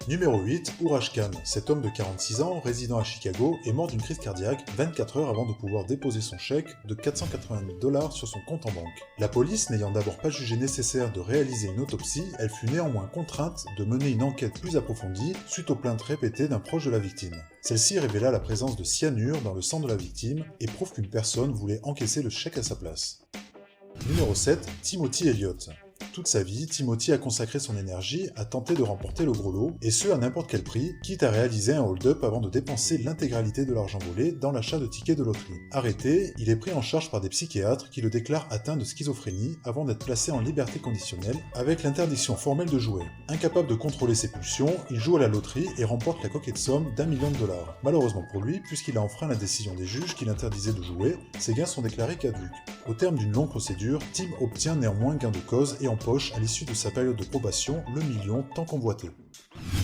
Numéro 8, Uraj Khan. Cet homme de 46 ans, résident à Chicago, est mort d'une crise cardiaque 24 heures avant de pouvoir déposer son chèque de 480 000 $ sur son compte en banque. La police n'ayant d'abord pas jugé nécessaire de réaliser une autopsie, elle fut néanmoins contrainte de mener une enquête plus approfondie suite aux plaintes répétées d'un proche de la victime. Celle-ci révéla la présence de cyanure dans le sang de la victime et prouve qu'une personne voulait encaisser le chèque à sa place. Numéro 7, Timothy Elliott. Toute sa vie, Timothy a consacré son énergie à tenter de remporter le gros lot, et ce à n'importe quel prix, quitte à réaliser un hold-up avant de dépenser l'intégralité de l'argent volé dans l'achat de tickets de loterie. Arrêté, il est pris en charge par des psychiatres qui le déclarent atteint de schizophrénie avant d'être placé en liberté conditionnelle, avec l'interdiction formelle de jouer. Incapable de contrôler ses pulsions, il joue à la loterie et remporte la coquette somme d'1 million de $. Malheureusement pour lui, puisqu'il a enfreint la décision des juges qui l'interdisaient de jouer, ses gains sont déclarés caducs. Au terme d'une longue procédure, Tim obtient néanmoins gain de cause et empoche à l'issue de sa période de probation le million tant convoité.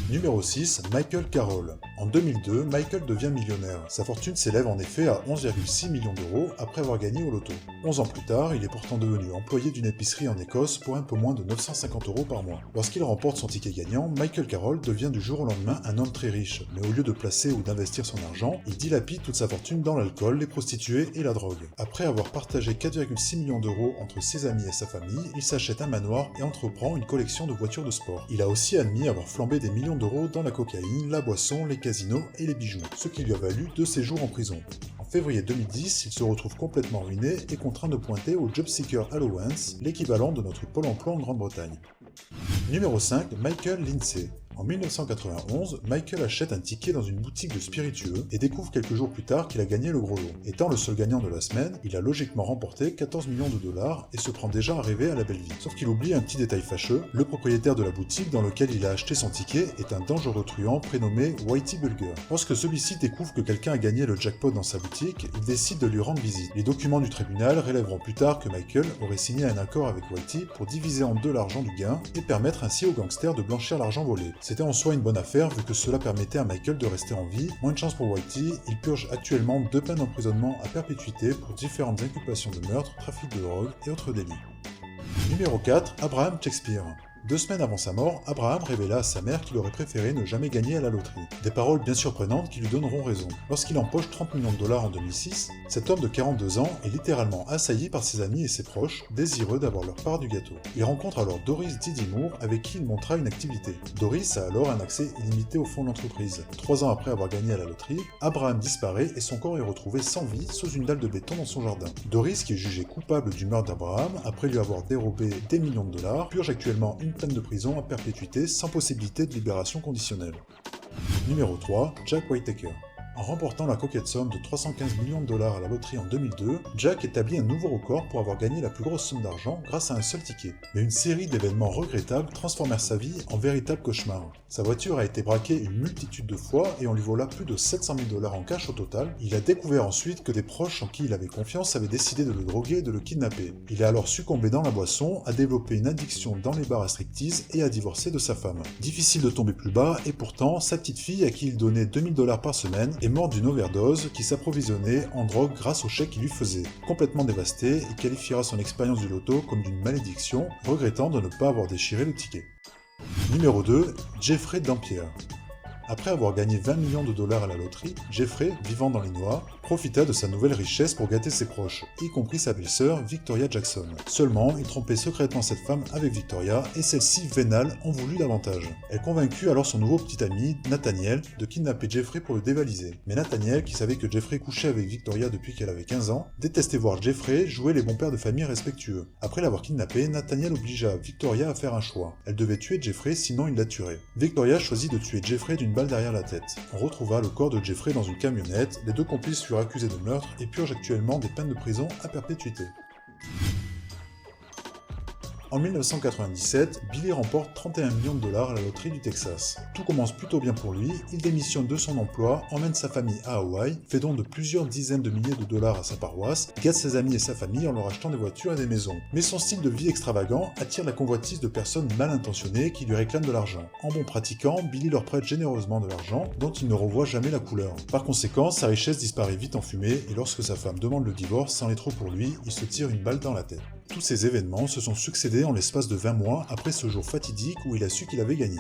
Numéro 6, Michael Carroll. En 2002, Michael devient millionnaire. Sa fortune s'élève en effet à 11,6 millions € après avoir gagné au loto. 11 ans plus tard, il est pourtant devenu employé d'une épicerie en Écosse pour un peu moins de 950 € par mois. Lorsqu'il remporte son ticket gagnant, Michael Carroll devient du jour au lendemain un homme très riche, mais au lieu de placer ou d'investir son argent, il dilapide toute sa fortune dans l'alcool, les prostituées et la drogue. Après avoir partagé 4,6 millions € entre ses amis et sa famille, il s'achète un manoir et entreprend une collection de voitures de sport. Il a aussi admis avoir flambé des millions d'euros dans la cocaïne, la boisson, les casinos et les bijoux, ce qui lui a valu 2 séjours en prison. En février 2010, il se retrouve complètement ruiné et contraint de pointer au Job Seeker Allowance, l'équivalent de notre Pôle emploi en Grande-Bretagne. Numéro 5, Michael Lindsay. En 1991, Michael achète un ticket dans une boutique de spiritueux et découvre quelques jours plus tard qu'il a gagné le gros lot. Étant le seul gagnant de la semaine, il a logiquement remporté 14 millions de $ et se prend déjà à rêver à la belle vie. Sauf qu'il oublie un petit détail fâcheux, le propriétaire de la boutique dans lequel il a acheté son ticket est un dangereux truand prénommé Whitey Bulger. Lorsque celui-ci découvre que quelqu'un a gagné le jackpot dans sa boutique, il décide de lui rendre visite. Les documents du tribunal relèveront plus tard que Michael aurait signé un accord avec Whitey pour diviser en deux l'argent du gain et permettre ainsi aux gangsters de blanchir l'argent volé. C'était en soi une bonne affaire vu que cela permettait à Michael de rester en vie. Moins de chance pour Whitey, il purge actuellement 2 peines d'emprisonnement à perpétuité pour différentes inculpations de meurtre, trafic de drogue et autres délits. Numéro 4, Abraham Shakespeare. 2 semaines avant sa mort, Abraham révéla à sa mère qu'il aurait préféré ne jamais gagner à la loterie. Des paroles bien surprenantes qui lui donneront raison. Lorsqu'il empoche 30 millions de $ en 2006, cet homme de 42 ans est littéralement assailli par ses amis et ses proches, désireux d'avoir leur part du gâteau. Il rencontre alors Doris Didimour, avec qui il montra une activité. Doris a alors un accès illimité au fonds de l'entreprise. 3 ans après avoir gagné à la loterie, Abraham disparaît et son corps est retrouvé sans vie sous une dalle de béton dans son jardin. Doris, qui est jugée coupable du meurtre d'Abraham, après lui avoir dérobé des millions de $, purge actuellement une peine de prison à perpétuité sans possibilité de libération conditionnelle. Numéro 3, Jack Whittaker. En remportant la coquette somme de 315 millions de $ à la loterie en 2002, Jack établit un nouveau record pour avoir gagné la plus grosse somme d'argent grâce à un seul ticket. Mais une série d'événements regrettables transformèrent sa vie en véritable cauchemar. Sa voiture a été braquée une multitude de fois et on lui vola plus de 700 000 $ en cash au total. Il a découvert ensuite que des proches en qui il avait confiance avaient décidé de le droguer et de le kidnapper. Il a alors succombé dans la boisson, a développé une addiction dans les bars à striptease et a divorcé de sa femme. Difficile de tomber plus bas et pourtant, sa petite fille à qui il donnait 2000 $ par semaine est morte d'une overdose qui s'approvisionnait en drogue grâce au chèque qu'il lui faisait. Complètement dévasté, il qualifiera son expérience du loto comme d'une malédiction, regrettant de ne pas avoir déchiré le ticket. Numéro 2, Jeffrey Dampierre. Après avoir gagné 20 millions de $ à la loterie, Jeffrey, vivant dans les noix, profita de sa nouvelle richesse pour gâter ses proches, y compris sa belle-sœur Victoria Jackson. Seulement, il trompait secrètement cette femme avec Victoria et celle-ci, vénale, en voulut davantage. Elle convaincut alors son nouveau petit ami, Nathaniel, de kidnapper Jeffrey pour le dévaliser. Mais Nathaniel, qui savait que Jeffrey couchait avec Victoria depuis qu'elle avait 15 ans, détestait voir Jeffrey jouer les bons pères de famille respectueux. Après l'avoir kidnappé, Nathaniel obligea Victoria à faire un choix. Elle devait tuer Jeffrey, sinon il la tuerait. Victoria choisit de tuer Jeffrey d'une balle derrière la tête. On retrouva le corps de Jeffrey dans une camionnette, les 2 complices furent accusés de meurtre et purgent actuellement des peines de prison à perpétuité. En 1997, Billy remporte 31 millions de $ à la loterie du Texas. Tout commence plutôt bien pour lui, il démissionne de son emploi, emmène sa famille à Hawaï, fait don de plusieurs dizaines de milliers de $ à sa paroisse, gâte ses amis et sa famille en leur achetant des voitures et des maisons. Mais son style de vie extravagant attire la convoitise de personnes mal intentionnées qui lui réclament de l'argent. En bon pratiquant, Billy leur prête généreusement de l'argent, dont il ne revoit jamais la couleur. Par conséquent, sa richesse disparaît vite en fumée et lorsque sa femme demande le divorce, c'en est trop pour lui, il se tire une balle dans la tête. Tous ces événements se sont succédés en l'espace de 20 mois après ce jour fatidique où il a su qu'il avait gagné.